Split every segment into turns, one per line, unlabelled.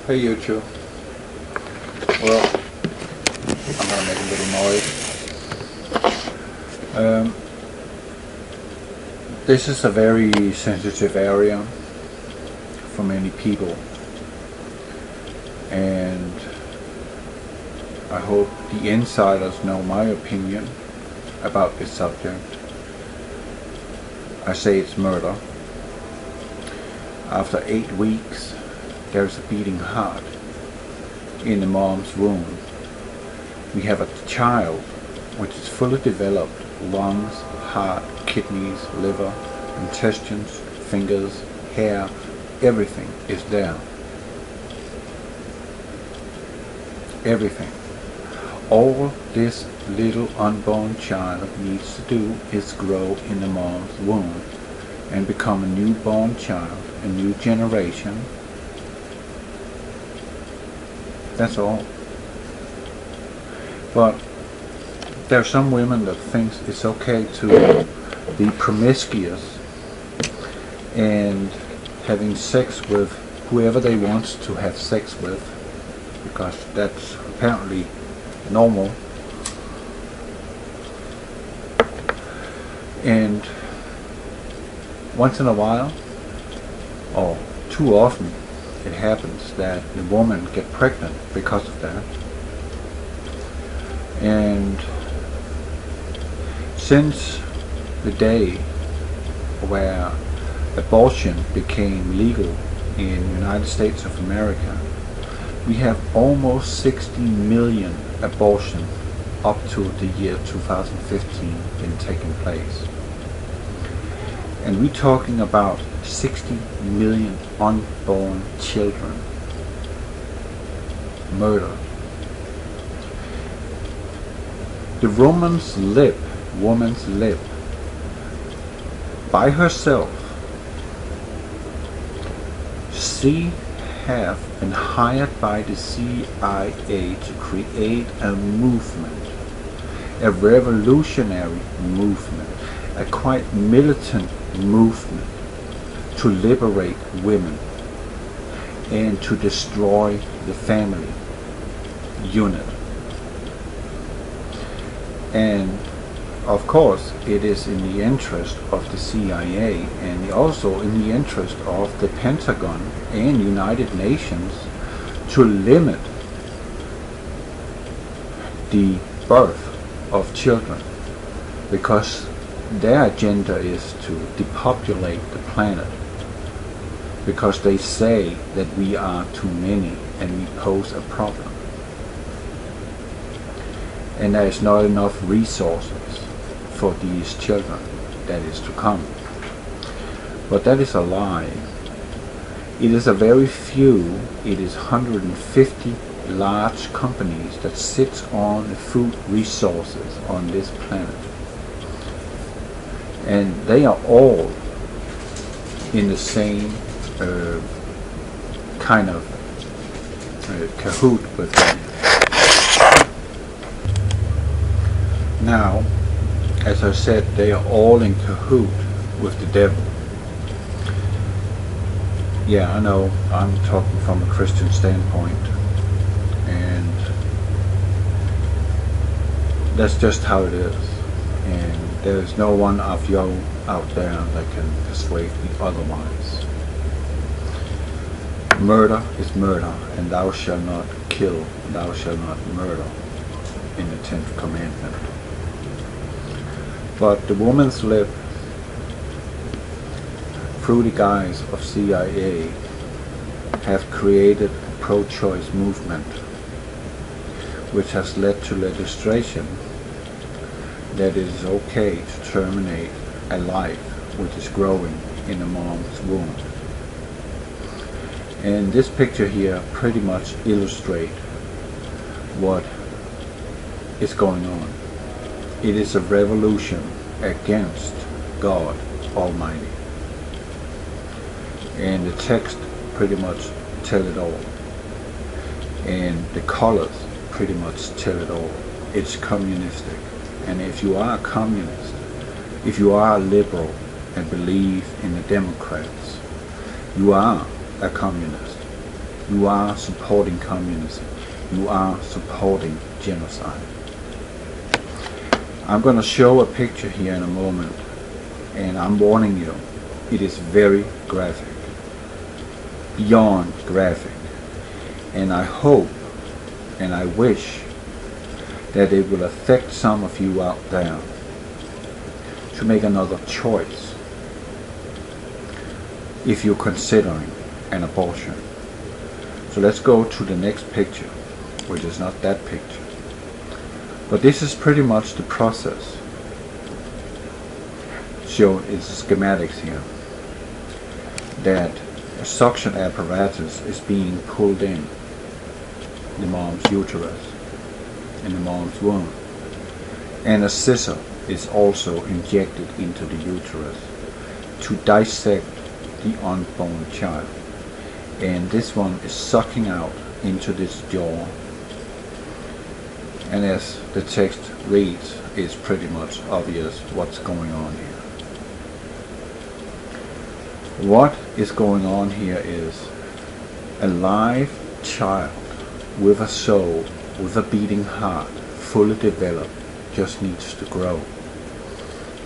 Hey YouTube. Well, I'm gonna make a little noise. This is a very sensitive area for many people, and I hope the insiders know my opinion about this subject. I say it's murder. After 8 weeks, there's a beating heart in the mom's womb. We have a child which is fully developed: lungs, heart, kidneys, liver, intestines, fingers, hair, everything is there. Everything. All this little unborn child needs to do is grow in the mom's womb and become a newborn child, a new generation. That's all. But there are some women that think it's okay to be promiscuous and having sex with whoever they want to have sex with, because that's apparently normal. And once in a while, or too often, it happens that the woman gets pregnant because of that. And since the day where abortion became legal in the United States of America, we have almost 60 million abortions up to the year 2015 been taking place. And we're talking about 60 million unborn children murdered. The woman's lip, by herself, she have been hired by the CIA to create a movement, a revolutionary movement, a quite militant movement to liberate women and to destroy the family unit. And of course it is in the interest of the CIA and also in the interest of the Pentagon and United Nations to limit the birth of children, because their agenda is to depopulate the planet, because they say that we are too many and we pose a problem, and there is not enough resources for these children that is to come. But that is a lie. It is a very few, it is 150 large companies that sit on the food resources on this planet, and they are all in the same kind of cahoot with them. Now, as I said, they are all in cahoot with the devil. Yeah, I know, I'm talking from a Christian standpoint, and that's just how it is. And there is no one of you out there that can persuade me otherwise. Murder is murder, and thou shalt not kill, thou shalt not murder, in the 10th commandment. But the woman's lip, through the guise of CIA, have created a pro-choice movement, which has led to legislation that it is okay to terminate a life which is growing in a mom's womb. And this picture here pretty much illustrates what is going on. It is a revolution against God Almighty. And the text pretty much tell it all. And the colors pretty much tell it all. It's communistic. And if you are a communist, if you are a liberal and believe in the Democrats, you are a communist. you are supporting communism. You are supporting genocide. I'm going to show a picture here in a moment, and I'm warning you, it is very graphic, beyond graphic, and I hope and I wish that it will affect some of you out there to make another choice if you're considering an abortion. So let's go to the next picture, which is not that picture. But this is pretty much the process shown in schematics here, that a suction apparatus is being pulled in the mom's uterus, in the mom's womb, and a scissor is also injected into the uterus to dissect the unborn child, and this one is sucking out into this jaw. And as the text reads, it's pretty much obvious what's going on here. What is going on here is a live child with a soul, with a beating heart, fully developed, just needs to grow.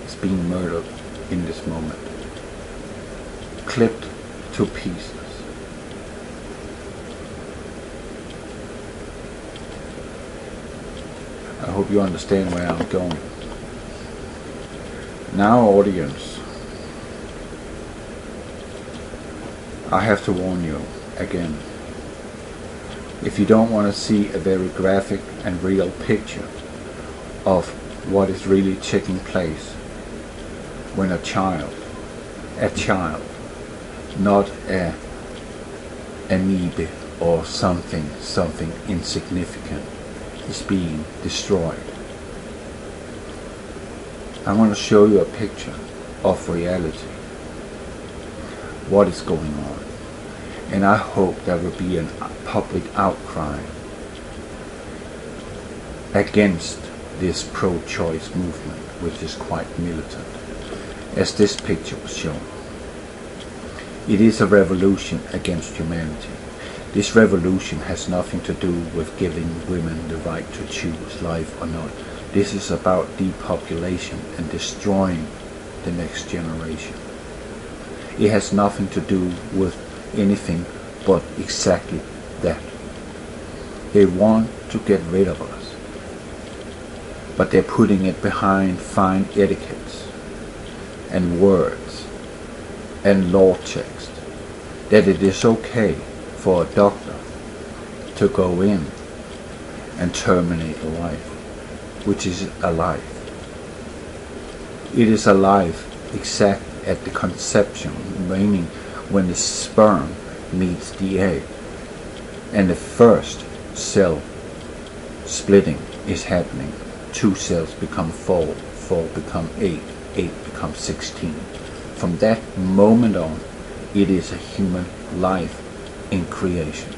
It's being murdered in this moment, clipped to pieces. I hope you understand where I'm going. Now, audience, I have to warn you again. If you don't want to see a very graphic and real picture of what is really taking place when a child, not a amoeba or something insignificant, is being destroyed. I want to show you a picture of reality, what is going on, and I hope there will be a public outcry against this pro-choice movement, which is quite militant, as this picture was shown. It is a revolution against humanity. This revolution has nothing to do with giving women the right to choose life or not. This is about depopulation and destroying the next generation. It has nothing to do with anything but exactly that. They want to get rid of us, but they're putting it behind fine etiquettes and words and law text, that it is okay for a doctor to go in and terminate a life, which is a life. It is a life exact at the conception, meaning when the sperm meets the egg and the first cell splitting is happening. 2 cells become 4, 4 become 8, 8 becomes 16. From that moment on, it is a human life in creation.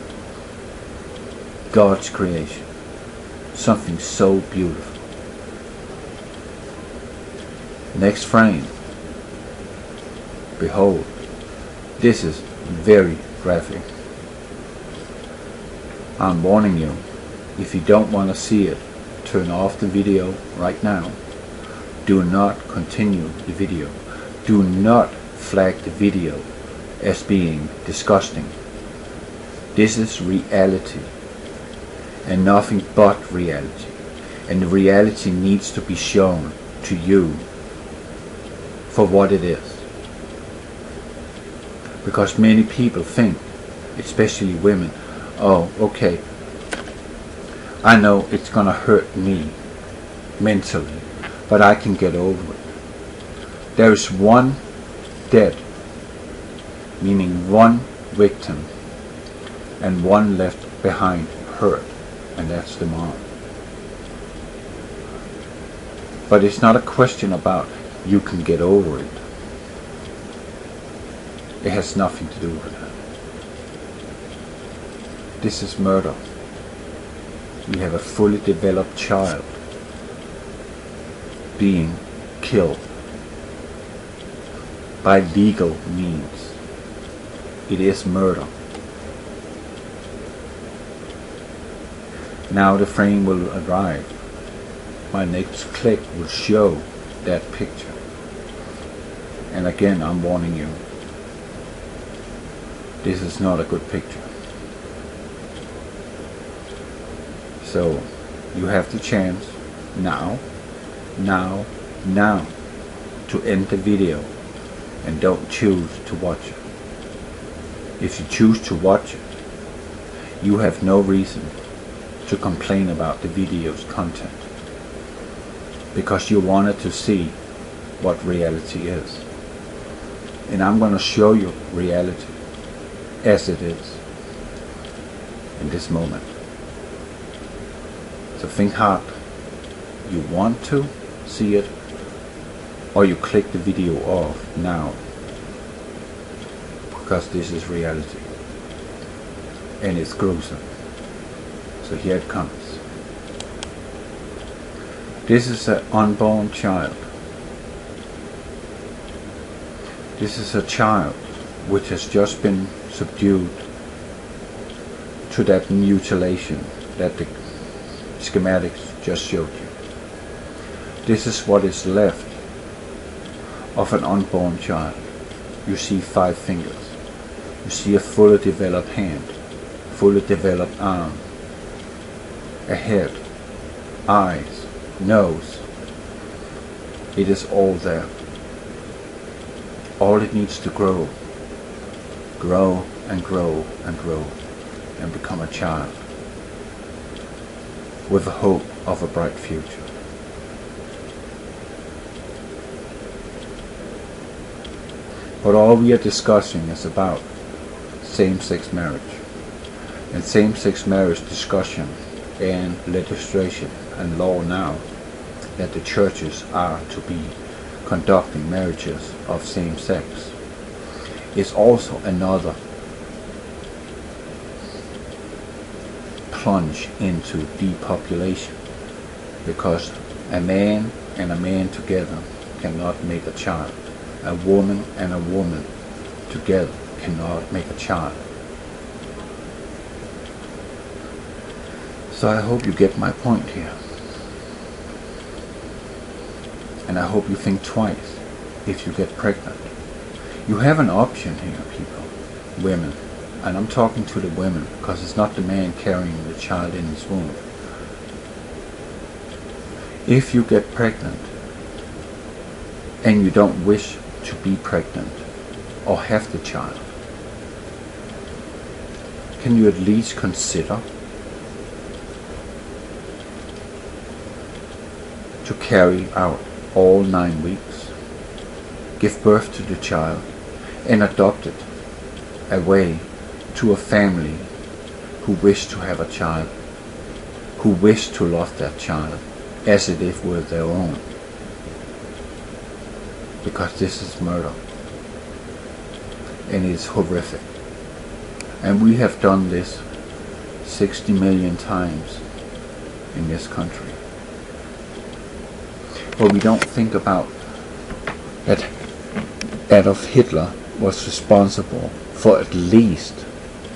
God's creation. Something so beautiful. Next frame. Behold, this is very graphic. I'm warning you, if you don't want to see it, turn off the video right now. Do not continue the video. Do not flag the video as being disgusting. This is reality, and nothing but reality. And the reality needs to be shown to you for what it is. Because many people think, especially women, oh, okay, I know it's gonna hurt me mentally, but I can get over it. There is one dead, meaning one victim, and one left behind hurt, and that's the mom. But it's not a question about you can get over it. It has nothing to do with that. This is murder. You have a fully developed child being killed by legal means. It is murder. Now the frame will arrive. My next click will show that picture. And again, I'm warning you, this is not a good picture. So you have the chance now to end the video, and don't choose to watch it. If you choose to watch it, you have no reason to complain about the video's content, because you wanted to see what reality is. And I'm going to show you reality as it is in this moment. So think hard. You want to see it, or you click the video off now, because this is reality and it's gruesome. So here it comes. This is an unborn child. This is a child which has just been subdued to that mutilation that the schematics just showed you. This is what is left of an unborn child. You see 5 fingers. You see a fully developed hand, fully developed arm, a head, eyes, nose. It is all there. All it needs to grow and grow and grow and become a child with the hope of a bright future. But all we are discussing is about same-sex marriage, and same-sex marriage discussion and legislation and law now that the churches are to be conducting marriages of same sex is also another plunge into depopulation, because a man and a man together cannot make a child. A woman and a woman together cannot make a child. So I hope you get my point here. And I hope you think twice if you get pregnant. You have an option here, people, women. And I'm talking to the women, because it's not the man carrying the child in his womb. If you get pregnant and you don't wish to be pregnant or have the child, can you at least consider to carry out all 9 weeks, give birth to the child, and adopt it away to a family who wish to have a child, who wish to love that child as if it were their own? Because this is murder, and it's horrific. And we have done this 60 million times in this country. But we don't think about that Adolf Hitler was responsible for at least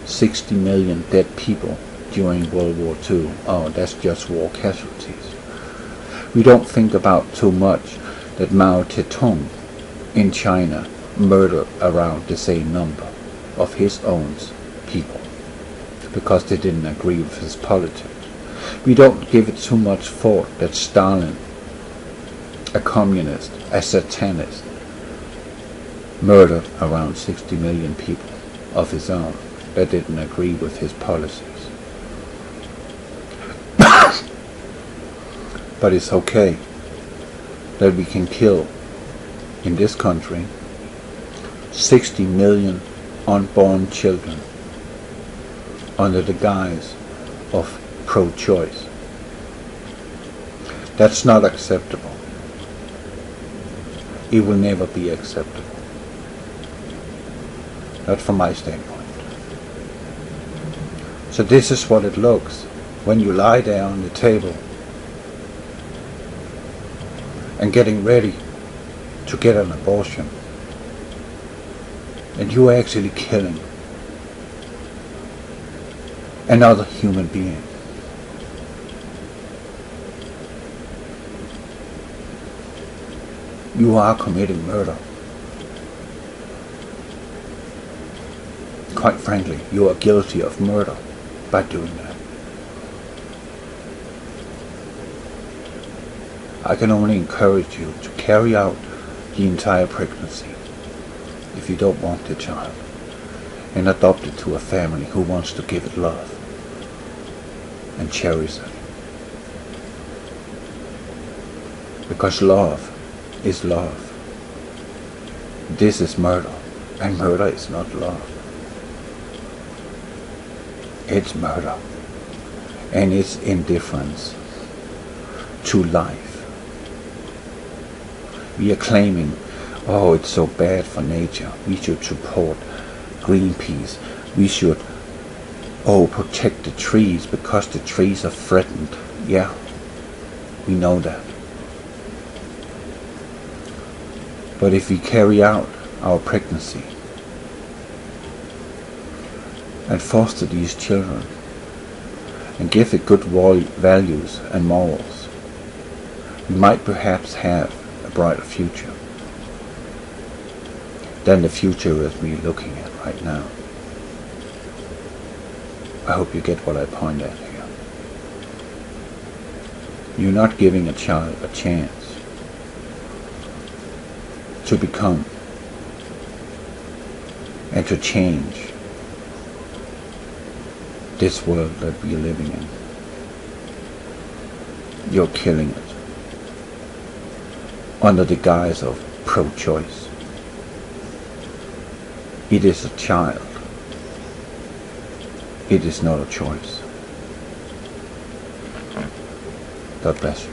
60 million dead people during World War II. Oh, that's just war casualties. We don't think about too much that Mao Zedong in China murdered around the same number of his own people because they didn't agree with his politics. We don't give it too much thought that Stalin, a communist, a satanist, murdered around 60 million people of his own that didn't agree with his policies. But it's okay that we can kill in this country 60 million unborn children under the guise of pro-choice. That's not acceptable. It will never be acceptable. Not from my standpoint. So this is what it looks when you lie there on the table and getting ready to get an abortion, and you are actually killing another human being. you are committing murder. Quite frankly, you are guilty of murder by doing that. I can only encourage you to carry out the entire pregnancy if you don't want the child, and adopt it to a family who wants to give it love and cherish it. Because love is love. This is murder, and murder is not love. It's murder, and it's indifference to life. We are claiming, oh, it's so bad for nature, we should support Greenpeace, we should, protect the trees because the trees are threatened. Yeah, we know that. But if we carry out our pregnancy and foster these children and give it good values and morals, we might perhaps have a brighter future than the future that we're looking at right now. I hope you get what I point at here. You're not giving a child a chance to become and to change this world that we're living in. You're killing it under the guise of pro-choice. It is a child. It is not a choice. God bless you.